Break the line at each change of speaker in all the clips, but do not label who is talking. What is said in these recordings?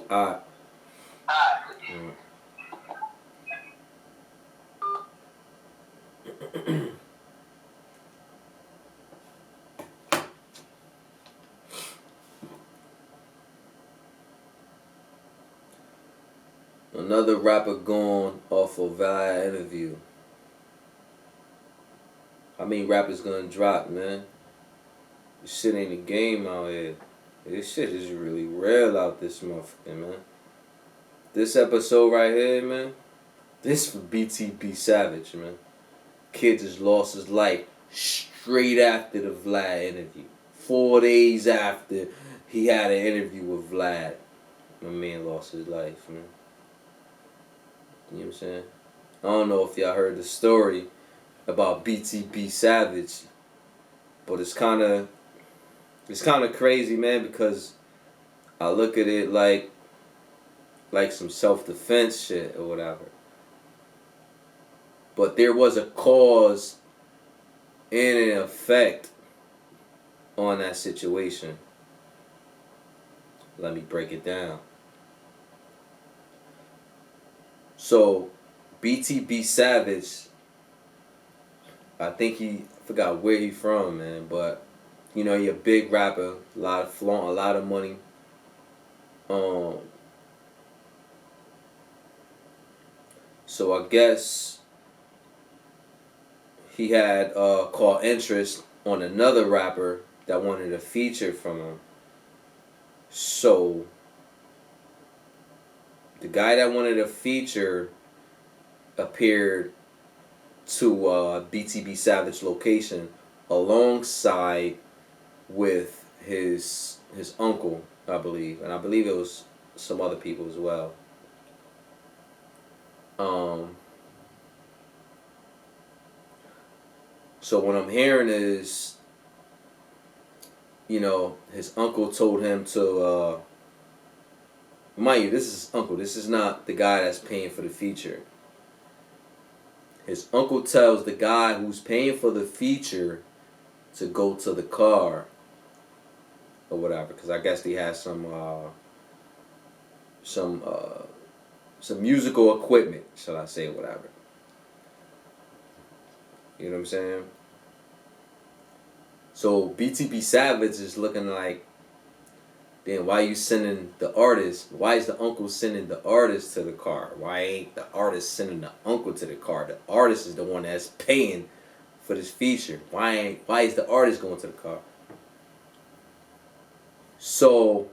Alright. Another rapper gone off of Vlad interview. How many rappers gonna drop, man? This shit ain't a game out here. This shit is really real out this motherfucker, man. This episode right here, man. This for BTB Savage, man. Kid just lost his life straight after the Vlad interview. 4 days after he had an interview with Vlad, my man lost his life, man. You know what I'm saying? I don't know if y'all heard the story about BTB Savage, but it's kind of crazy, man, because I look at it like some self-defense shit or whatever. But there was a cause and an effect on that situation. Let me break it down. So, BTB Savage, I forgot where he from, man, but, you know, he a big rapper, a lot of money. So I guess he had caught interest on another rapper that wanted a feature from him. So the guy that wanted a feature appeared to BTB Savage location alongside with his uncle, I believe, and I believe it was some other people as well. So what I'm hearing is, you know, his uncle told him to, mind you, this is his uncle. This is not the guy that's paying for the feature. His uncle tells the guy who's paying for the feature to go to the car or whatever, because I guess he has some musical equipment, shall I say, whatever. You know what I'm saying? So BTB Savage is looking like, then why you sending the artist? Why is the uncle sending the artist to the car? Why ain't the artist sending the uncle to the car? The artist is the one that's paying for this feature. Why is the artist going to the car? So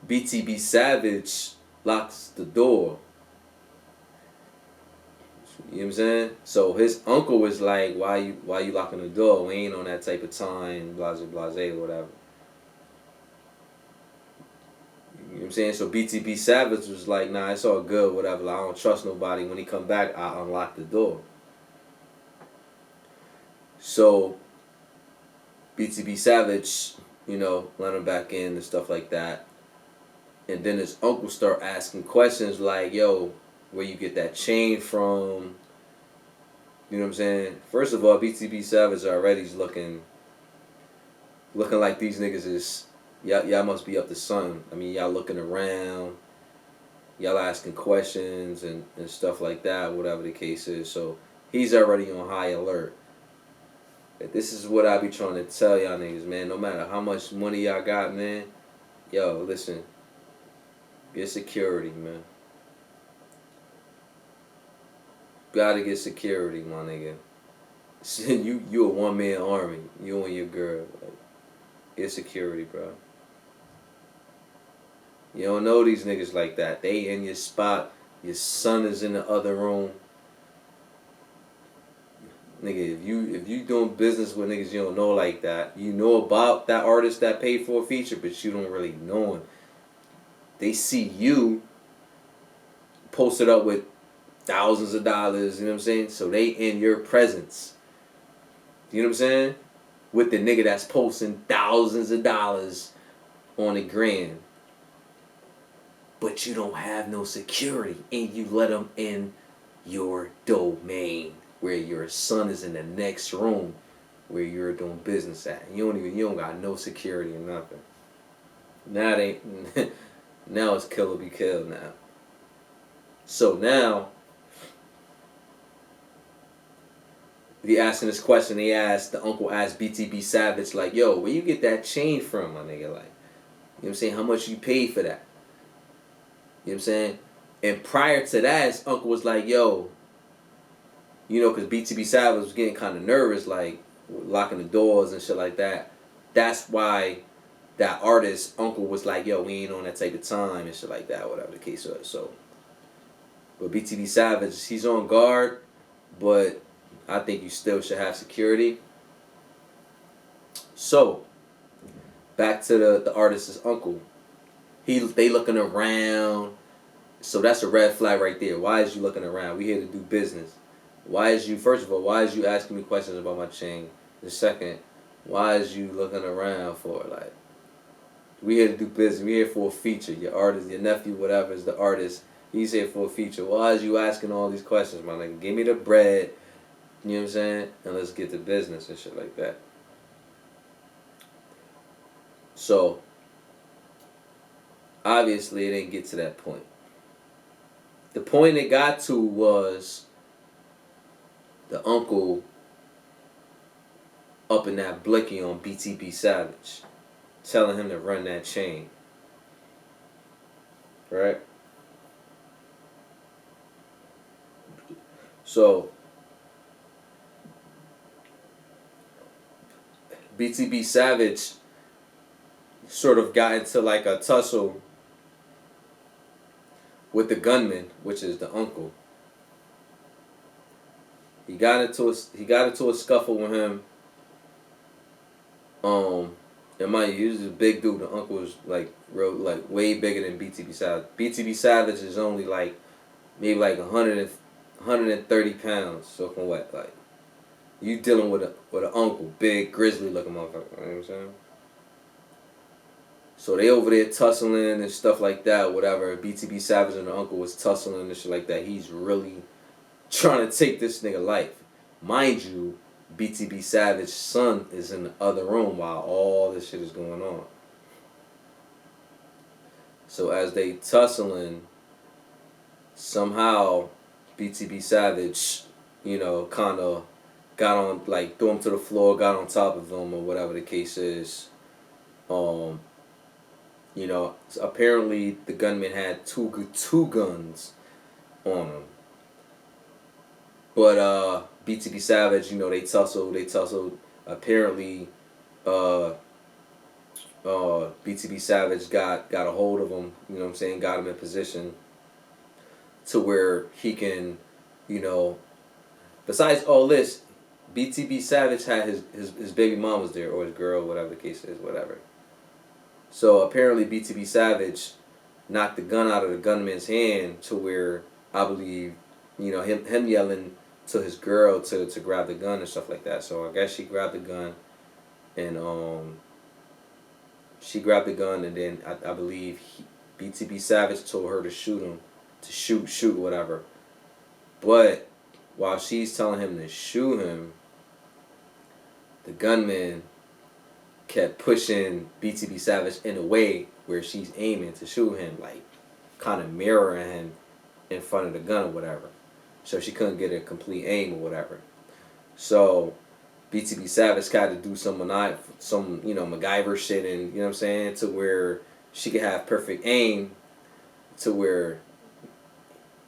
BTB Savage locks the door. You know what I'm saying? So his uncle was like, why you locking the door? We ain't on that type of time, blase, or whatever. You know what I'm saying? So BTB Savage was like, nah, it's all good, whatever. Like, I don't trust nobody. When he come back, I unlock the door. So BTB Savage, you know, let him back in and stuff like that. And then his uncle start asking questions like, yo, where you get that chain from? You know what I'm saying? First of all, BTB Savage already is looking like these niggas is, y'all must be up to something. I mean, y'all looking around, y'all asking questions and stuff like that, whatever the case is. So he's already on high alert. This is what I be trying to tell y'all niggas, man. No matter how much money y'all got, man, yo, listen, get security, man. Gotta get security, my nigga. You a one-man army. You and your girl. Like, get security, bro. You don't know these niggas like that. They in your spot. Your son is in the other room. Nigga, if you doing business with niggas you don't know like that, you know about that artist that paid for a feature, but you don't really know him. They see you posted up with thousands of dollars, you know what I'm saying? So they in your presence. You know what I'm saying? With the nigga that's posting thousands of dollars on the gram. But you don't have no security and you let them in your domain where your son is in the next room where you're doing business at. You don't got no security or nothing. Now they Now it's kill or be killed now. So now, he asking this question. The uncle asked BTB Savage, like, yo, where you get that chain from, my nigga? Like, you know what I'm saying? How much you paid for that? You know what I'm saying? And prior to that, his uncle was like, yo, you know, because BTB Savage was getting kind of nervous, like, locking the doors and shit like that. That's why that artist uncle was like, yo, we ain't on that type of time and shit like that, whatever the case was. So, but BTB Savage, he's on guard, but I think you still should have security. So, back to the artist's uncle. They looking around. So that's a red flag right there. Why is you looking around? We here to do business. First of all, why is you asking me questions about my chain? The second, why is you looking around for, like, we here to do business. We here for a feature. Your artist, your nephew, whatever is the artist. He's here for a feature. Why is you asking all these questions, my nigga? Give me the bread. You know what I'm saying? And let's get to business and shit like that. So, obviously, it didn't get to that point. The point it got to was the uncle up in that blicky on BTB Savage, telling him to run that chain. Right? So, BTB Savage sort of got into like a tussle with the gunman, which is the uncle. He got into a scuffle with him. And mind you, he was a big dude. The uncle was like way bigger than BTB Savage. BTB Savage is only like maybe like 130 pounds soaking wet. Like, you dealing with an uncle, big grizzly looking motherfucker. You know what I'm saying? So they over there tussling and stuff like that, whatever. BTB Savage and the uncle was tussling and shit like that. He's really trying to take this nigga life. Mind you, BTB Savage's son is in the other room while all this shit is going on. So as they tussling, somehow BTB Savage, you know, kind of got on, like, threw him to the floor, got on top of him or whatever the case is. You know, apparently the gunman had two guns on him. But BTB Savage, you know, they tussled. Apparently, BTB Savage got a hold of him. You know what I'm saying? Got him in position to where he can, you know. Besides all this, BTB Savage had his baby mom was there, or his girl, whatever the case is, whatever. So apparently BTB Savage knocked the gun out of the gunman's hand to where I believe, you know, him yelling to his girl to grab the gun and stuff like that. So I guess she grabbed the gun, and then I believe BTB Savage told her to shoot him, to shoot whatever. But while she's telling him to shoot him, the gunman kept pushing BTB Savage in a way where she's aiming to shoot him, like kind of mirroring him in front of the gun or whatever. So she couldn't get a complete aim or whatever. So BTB Savage had to do some you know, MacGyver shit, and you know what I'm saying, to where she could have perfect aim, to where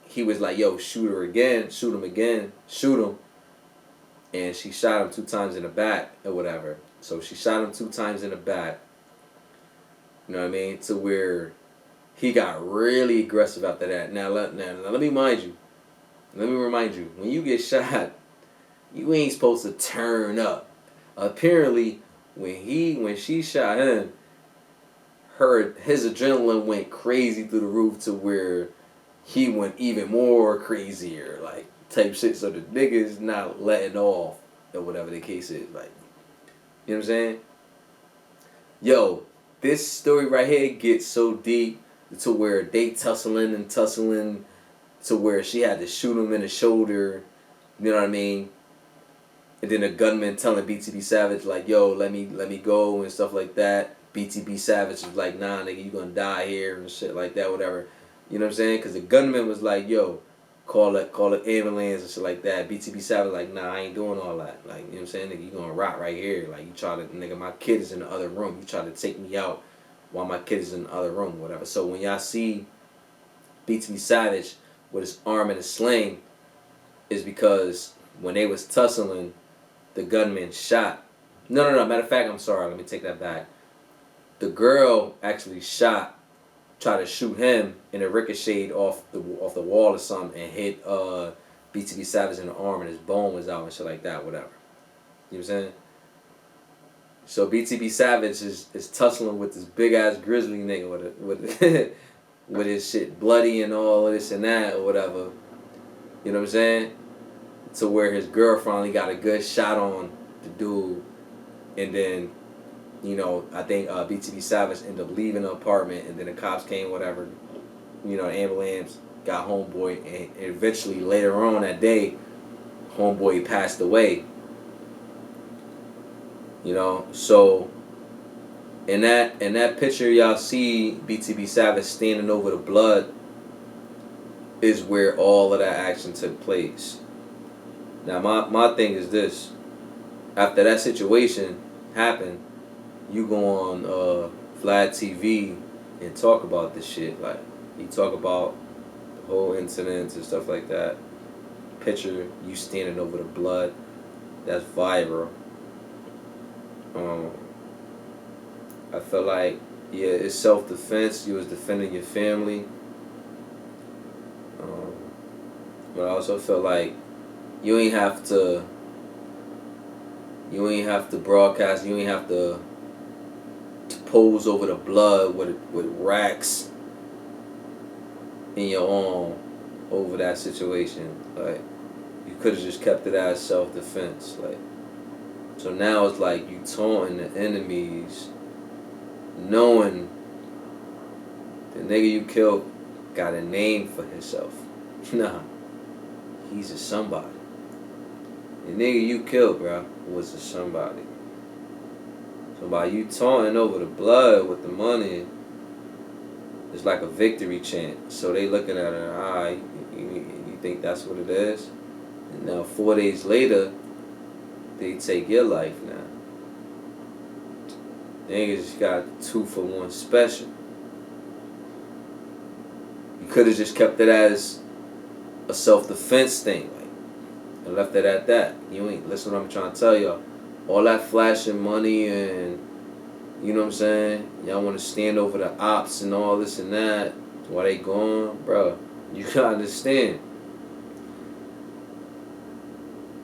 he was like, yo, shoot him again, shoot him. And she shot him 2 times in the back or whatever. So she shot him 2 times in the back. You know what I mean? To where he got really aggressive after that. Now let me remind you, when you get shot, you ain't supposed to turn up. Apparently, when she shot him, his adrenaline went crazy through the roof to where he went even more crazier, like, type shit. So the nigga's not letting off or whatever the case is, like, you know what I'm saying? Yo, this story right here gets so deep to where they tussling to where she had to shoot him in the shoulder. You know what I mean? And then the gunman telling BTB Savage like, yo, let me go and stuff like that. BTB Savage was like, nah, nigga, you gonna die here and shit like that, whatever. You know what I'm saying? Because the gunman was like, yo, call it ambulance and shit like that. BTB Savage like, nah, I ain't doing all that. Like, you know what I'm saying? Nigga, you gonna rot right here. Like, you try to, nigga, my kid is in the other room. You try to take me out while my kid is in the other room, whatever. So when y'all see BTB Savage with his arm in a sling, is because when they was tussling, the gunman shot. No. Matter of fact, I'm sorry. Let me take that back. The girl actually tried to shoot him, and it ricocheted off the wall or something and hit BTB Savage in the arm, and his bone was out and shit like that, whatever. You know what I'm saying? So BTB Savage is tussling with this big ass grizzly nigga with his shit bloody and all this and that or whatever. You know what I'm saying? To where his girl finally got a good shot on the dude, and then, you know, I think BTB Savage ended up leaving the apartment, and then the cops came, whatever. You know, the ambulance got homeboy, and eventually later on that day, homeboy passed away. You know, so in that picture y'all see BTB Savage standing over the blood is where all of that action took place. Now my thing is this: after that situation happened, you go on Vladtv and talk about this shit. Like, you talk about the whole incidents and stuff like that. Picture you standing over the blood, that's viral. I feel like, yeah, it's self-defense. You was defending your family. But I also feel like you ain't have to broadcast. You ain't have to pose over the blood with racks in your arm over that situation. Like, you could have just kept it as self-defense. Like, so now it's like you taunting the enemies, knowing the nigga you killed got a name for himself. Nah, he's a somebody. The nigga you killed, bro, was a somebody. So by you taunting over the blood with the money, it's like a victory chant. So they looking at her, you think that's what it is? And now 4 days later, they take your life now. Niggas got 2-for-1 special. You could have just kept it as a self-defense thing, like, and left it at that. You ain't listen to what I'm trying to tell y'all. All that flashing money and, you know what I'm saying, y'all want to stand over the ops and all this and that while they gone, bro. You gotta understand.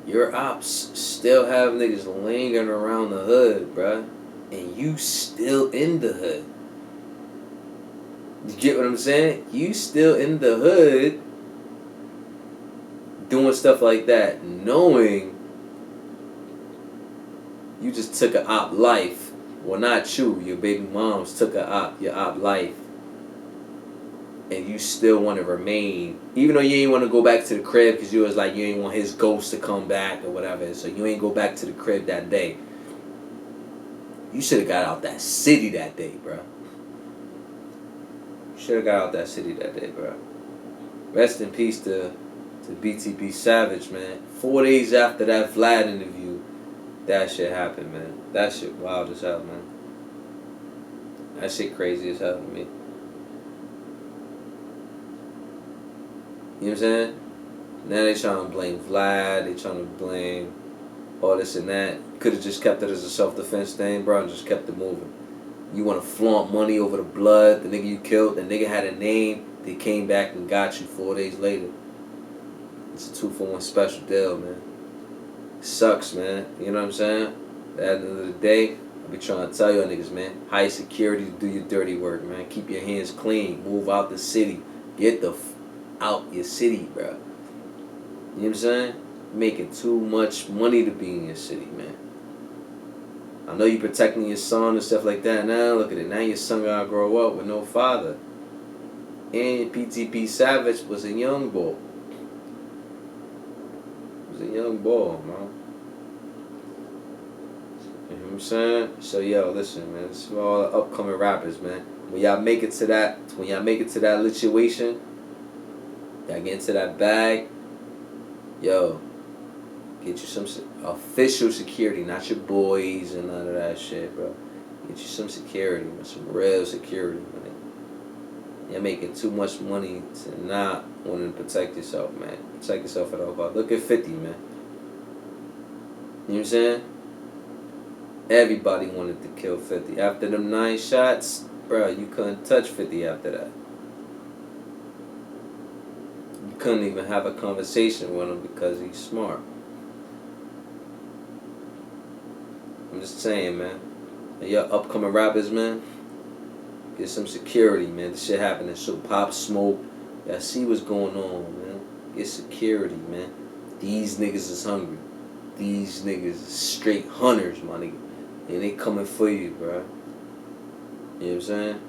Your ops still have niggas lingering around the hood, bruh. And you still in the hood. You get what I'm saying? You still in the hood doing stuff like that, knowing you just took a op life. Well, not you. Your baby moms took your op life. And you still want to remain, even though you ain't want to go back to the crib because you was like, you ain't want his ghost to come back or whatever, so you ain't go back to the crib that day. You should have got out that city that day, bro. You should have got out that city that day, bro. Rest in peace to BTB Savage, man. 4 days after that Vlad interview, that shit happened, man. That shit wild as hell, man. That shit crazy as hell to me. You know what I'm saying? Now they trying to blame Vlad. They trying to blame all this and that. Could have just kept it as a self-defense thing, bro, and just kept it moving. You want to flaunt money over the blood, the nigga you killed, the nigga had a name, they came back and got you 4 days later. It's a 2-for-1 special deal, man. It sucks, man. You know what I'm saying? At the end of the day, I be trying to tell y'all niggas, man, high security, do your dirty work, man. Keep your hands clean. Move out the city. Get the out your city, bro. You know what I'm saying? Making too much money to be in your city, man. I know you protecting your son and stuff like that. Now look at it. Now your son gotta grow up with no father. And BTB Savage was a young boy. Was a young boy, man. You know what I'm saying? So yo, listen, man. This is for all the upcoming rappers, man. When y'all make it to that, situation, y'all get into that bag. Yo, get you some official security, not your boys and none of that shit, bro. Get you some security, man. Some real security, man. You're making too much money to not want to protect yourself, man. Protect yourself at all costs. Look at 50, man. You know what I'm saying? Everybody wanted to kill 50. After them 9 shots, bro, you couldn't touch 50 after that. You couldn't even have a conversation with him because he's smart. I'm just saying, man. Y'all upcoming rappers, man, get some security, man. This shit happening. So Pop Smoke, y'all see what's going on, man. Get security, man. These niggas is hungry. These niggas is straight hunters, my nigga. And they coming for you, bro. You know what I'm saying?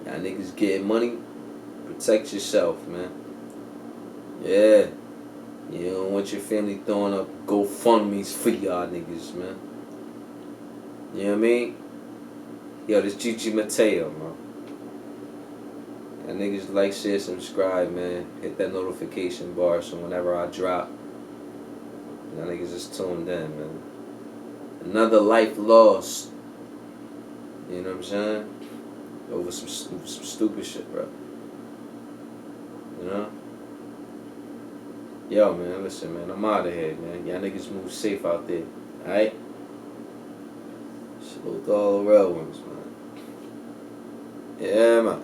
Y'all niggas getting money. Protect yourself, man. Yeah. You don't want your family throwing up GoFundMe's for y'all niggas, man. You know what I mean? Yo, this Gigi Mateo, man. Y'all niggas like, share, subscribe, man. Hit that notification bar so whenever I drop, y'all niggas just tuned in, man. Another life lost. You know what I'm saying? Over some stupid shit, bro. You know? Yo, man, listen, man. I'm out of here, man. Y'all niggas move safe out there. Alright? Salute to all the real ones, man. Yeah, man.